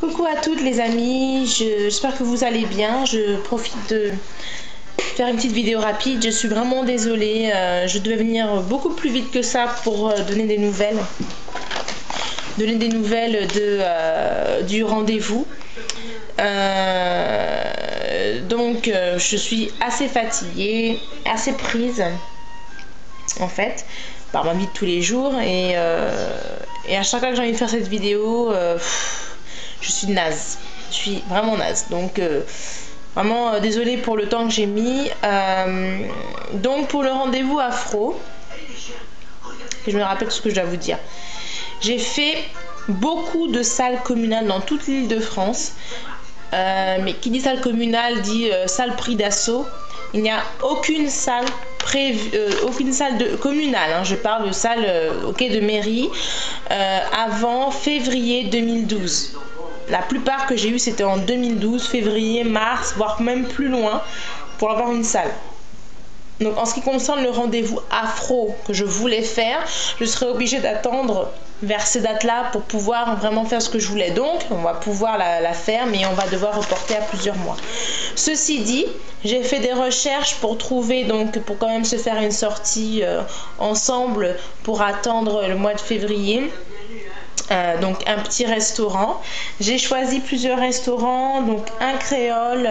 Coucou à toutes les amis, j'espère que vous allez bien. Je profite de faire une petite vidéo rapide. Je suis vraiment désolée, je devais venir beaucoup plus vite que ça pour donner des nouvelles. Du rendez-vous. Je suis assez fatiguée, assez prise en fait par ma vie de tous les jours et à chaque fois que j'ai envie de faire cette vidéo, je suis naze, je suis vraiment naze, donc vraiment désolée pour le temps que j'ai mis. Donc pour le rendez-vous afro, je me rappelle ce que je dois vous dire. J'ai fait beaucoup de salles communales dans toute l'île de France, mais qui dit salle communale dit salle prix d'assaut. Il n'y a aucune salle communale, hein, je parle de salle au quai de mairie, avant février 2012. La plupart que j'ai eu c'était en 2012, février, mars, voire même plus loin pour avoir une salle. Donc en ce qui concerne le rendez-vous afro que je voulais faire, je serais obligée d'attendre vers ces dates-là pour pouvoir vraiment faire ce que je voulais. Donc on va pouvoir la faire, mais on va devoir reporter à plusieurs mois. Ceci dit, j'ai fait des recherches pour trouver, donc pour quand même se faire une sortie ensemble pour attendre le mois de février. Donc un petit restaurant. J'ai choisi plusieurs restaurants, donc un créole,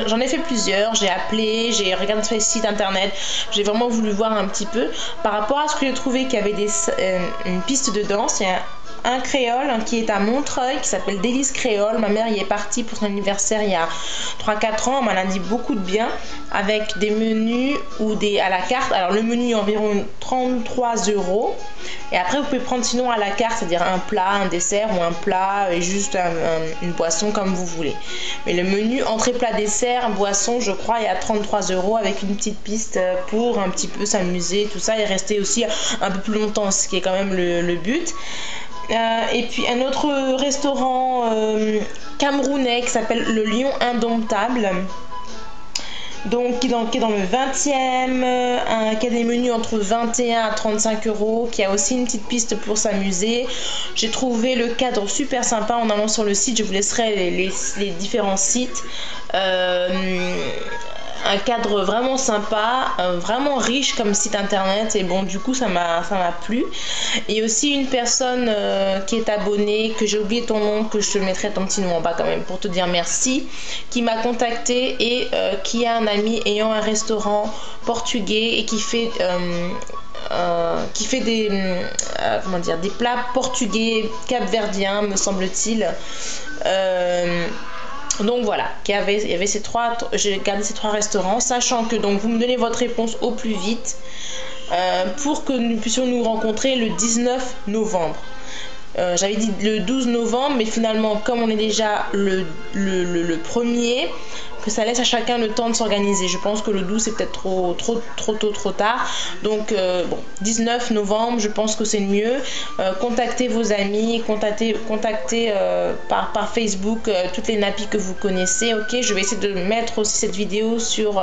j'en ai fait plusieurs, j'ai appelé, j'ai regardé sur les sites internet, j'ai vraiment voulu voir un petit peu par rapport à ce que j'ai trouvé qu'il y avait une piste de danse. Il y a un créole qui est à Montreuil qui s'appelle Délice Créole. Ma mère y est partie pour son anniversaire il y a 3-4 ans, elle m'en a dit beaucoup de bien, avec des menus ou à la carte. Alors le menu est environ 33 € et après vous pouvez prendre sinon à la carte, c'est-à-dire un plat, un dessert ou un plat et juste une boisson comme vous voulez. Mais le menu entrée, plat, dessert, boisson, je crois, il y a 33 € avec une petite piste pour un petit peu s'amuser, tout ça, et rester aussi un peu plus longtemps, ce qui est quand même le but. Et puis un autre restaurant camerounais qui s'appelle le Lion Indomptable, donc qui est dans le 20e, qui a des menus entre 21 à 35 €, qui a aussi une petite piste pour s'amuser. J'ai trouvé le cadre super sympa en allant sur le site, je vous laisserai les différents sites. Un cadre vraiment sympa, vraiment riche comme site internet, et bon, du coup ça m'a plu. Et aussi une personne qui est abonnée, que j'ai oublié ton nom, que je te mettrai ton petit nom en bas quand même pour te dire merci, qui m'a contacté et qui a un ami ayant un restaurant portugais et qui fait des plats portugais capverdiens, me semble-t-il. Donc voilà, il y avait j'ai gardé ces trois restaurants, sachant que donc vous me donnez votre réponse au plus vite pour que nous puissions nous rencontrer le 19 novembre. J'avais dit le 12 novembre, mais finalement, comme on est déjà le 1er, que ça laisse à chacun le temps de s'organiser. Je pense que le 12 c'est peut-être trop tôt, trop tard. Donc 19 novembre, je pense que c'est le mieux. Contactez vos amis, contactez par Facebook toutes les nappies que vous connaissez. Ok, je vais essayer de mettre aussi cette vidéo sur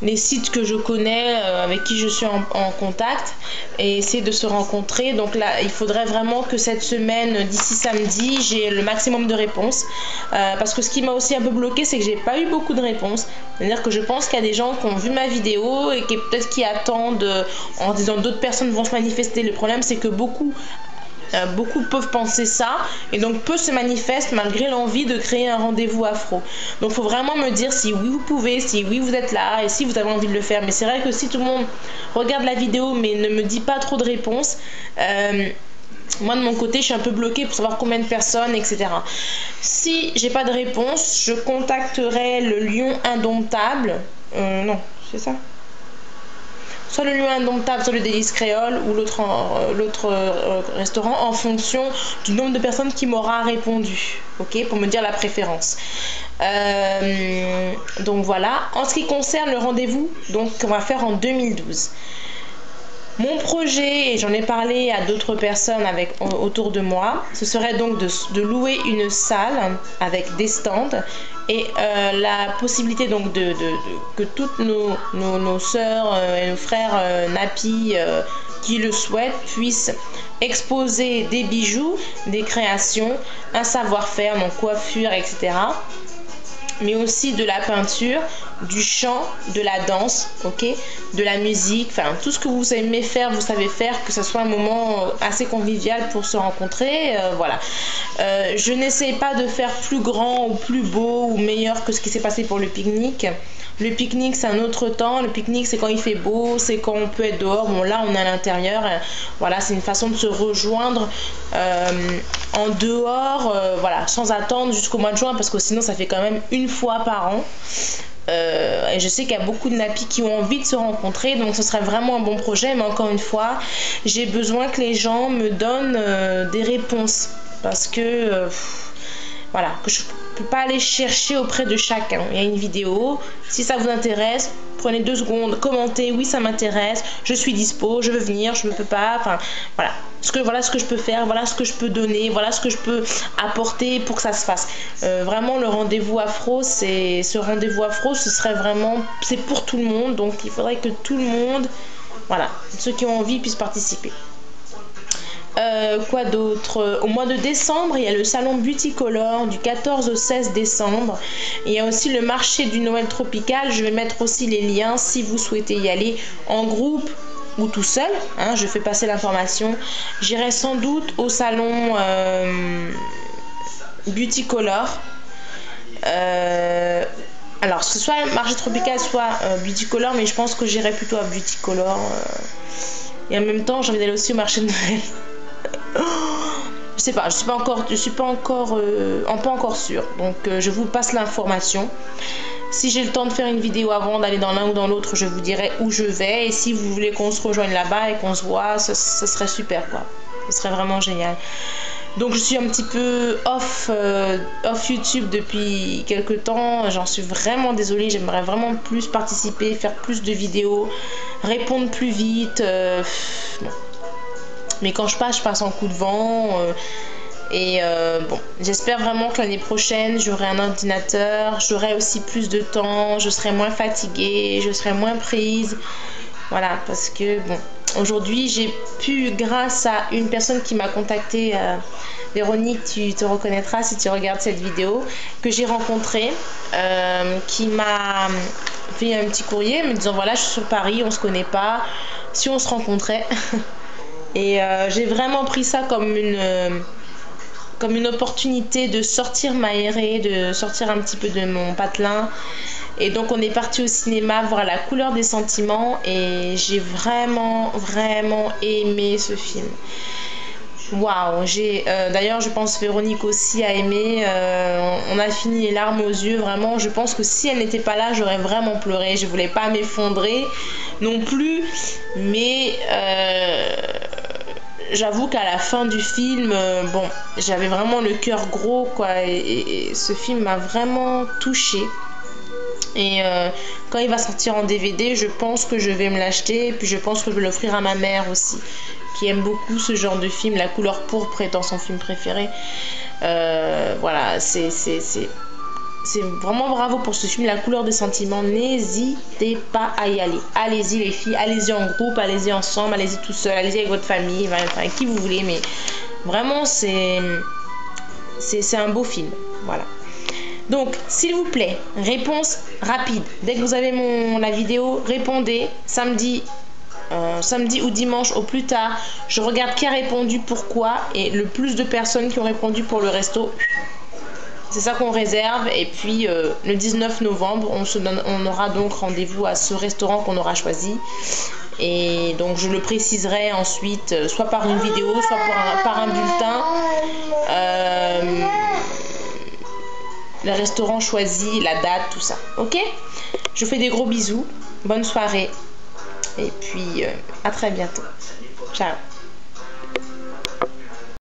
les sites que je connais, avec qui je suis en contact, et essayer de se rencontrer. Donc là, il faudrait vraiment que cette semaine, d'ici samedi, j'ai le maximum de réponses, parce que ce qui m'a aussi un peu bloqué, c'est que j'ai pas eu beaucoup de réponses. C'est-à-dire que je pense qu'il y a des gens qui ont vu ma vidéo et qui attendent en disant d'autres personnes vont se manifester. Le problème, c'est que beaucoup peuvent penser ça, et donc peu se manifestent malgré l'envie de créer un rendez-vous afro. Donc il faut vraiment me dire si oui vous pouvez, si oui vous êtes là et si vous avez envie de le faire. Mais c'est vrai que si tout le monde regarde la vidéo mais ne me dit pas trop de réponses, moi de mon côté je suis un peu bloquée pour savoir combien de personnes, etc. Si j'ai pas de réponse, je contacterai le Lion Indomptable, non c'est ça, soit le Lion Indomptable, soit le Délice Créole, ou l'autre restaurant, en fonction du nombre de personnes qui m'aura répondu, ok, pour me dire la préférence. Donc voilà. En ce qui concerne le rendez-vous qu'on va faire en 2012, mon projet, et j'en ai parlé à d'autres personnes autour de moi, ce serait donc de louer une salle avec des stands et la possibilité donc que toutes nos sœurs et nos frères nappies qui le souhaitent puissent exposer des bijoux, des créations, un savoir-faire, donc coiffure, etc. Mais aussi de la peinture, du chant, de la danse, ok, de la musique, enfin tout ce que vous aimez faire, vous savez faire, que ce soit un moment assez convivial pour se rencontrer, voilà. Je n'essaie pas de faire plus grand ou plus beau ou meilleur que ce qui s'est passé pour le pique-nique. Le pique-nique, c'est un autre temps. Le pique-nique, c'est quand il fait beau, c'est quand on peut être dehors. Bon, là, on est à l'intérieur. Voilà, c'est une façon de se rejoindre en dehors, voilà, sans attendre jusqu'au mois de juin, parce que sinon, ça fait quand même une fois par an. Et je sais qu'il y a beaucoup de nappies qui ont envie de se rencontrer, donc ce serait vraiment un bon projet. Mais encore une fois, j'ai besoin que les gens me donnent des réponses, parce que voilà, que je peux pas aller chercher auprès de chacun. Il y a une vidéo, si ça vous intéresse, prenez 2 secondes, commentez, oui ça m'intéresse, je suis dispo, je veux venir, je ne peux pas, enfin voilà. Voilà ce que je peux faire, voilà ce que je peux donner, voilà ce que je peux apporter pour que ça se fasse. Vraiment le rendez-vous afro, ce rendez-vous afro, ce serait vraiment, c'est pour tout le monde, donc il faudrait que tout le monde, voilà, ceux qui ont envie puissent participer. Quoi d'autre? Au mois de décembre, il y a le salon Beauty Color du 14 au 16 décembre. Il y a aussi le marché du Noël tropical. Je vais mettre aussi les liens si vous souhaitez y aller en groupe ou tout seul, hein, je fais passer l'information. J'irai sans doute au salon Beauty Color. Alors, ce soit marché tropical, soit Beauty Color, mais je pense que j'irai plutôt à Beauty Color. Et en même temps, j'ai envie d'aller aussi au marché de Noël. Je sais pas, je suis pas encore sûre. Donc je vous passe l'information. Si j'ai le temps de faire une vidéo avant d'aller dans l'un ou dans l'autre, je vous dirai où je vais. Et si vous voulez qu'on se rejoigne là-bas et qu'on se voit, ce serait super quoi. Ce serait vraiment génial. Donc je suis un petit peu off YouTube depuis quelques temps. J'en suis vraiment désolée. J'aimerais vraiment plus participer, faire plus de vidéos, répondre plus vite. Bon. Mais quand je passe en coup de vent. Bon, j'espère vraiment que l'année prochaine, j'aurai un ordinateur, j'aurai aussi plus de temps, je serai moins fatiguée, je serai moins prise. Voilà, parce que bon, aujourd'hui, j'ai pu, grâce à une personne qui m'a contactée, Véronique, tu te reconnaîtras si tu regardes cette vidéo, que j'ai rencontrée, qui m'a fait un petit courrier me disant voilà, je suis sur Paris, on se connaît pas, si on se rencontrait. Et j'ai vraiment pris ça comme une opportunité de sortir m'aérer, de sortir un petit peu de mon patelin. Et donc on est parti au cinéma voir La couleur des sentiments et j'ai vraiment aimé ce film. Waouh, d'ailleurs je pense Véronique aussi a aimé. On a fini les larmes aux yeux, vraiment. Je pense que si elle n'était pas là, j'aurais vraiment pleuré. Je voulais pas m'effondrer non plus, mais j'avoue qu'à la fin du film, bon, j'avais vraiment le cœur gros, quoi, et ce film m'a vraiment touchée. Et quand il va sortir en DVD, je pense que je vais me l'acheter, et puis je pense que je vais l'offrir à ma mère aussi, qui aime beaucoup ce genre de film. La couleur pourpre étant son film préféré. Voilà, c'est vraiment bravo pour ce film, La couleur des sentiments. N'hésitez pas à y aller. Allez-y les filles, allez-y en groupe, allez-y ensemble, allez-y tout seul, allez-y avec votre famille, avec qui vous voulez, mais vraiment c'est un beau film. Voilà. Donc s'il vous plaît, réponse rapide. Dès que vous avez la vidéo, répondez. Samedi ou dimanche au plus tard, je regarde qui a répondu, pourquoi, et le plus de personnes qui ont répondu pour le resto, c'est ça qu'on réserve. Et puis le 19 novembre, on aura donc rendez-vous à ce restaurant qu'on aura choisi. Et donc je le préciserai ensuite, soit par une vidéo, soit par un bulletin. Le restaurant choisi, la date, tout ça. Ok? Je vous fais des gros bisous. Bonne soirée. Et puis à très bientôt. Ciao.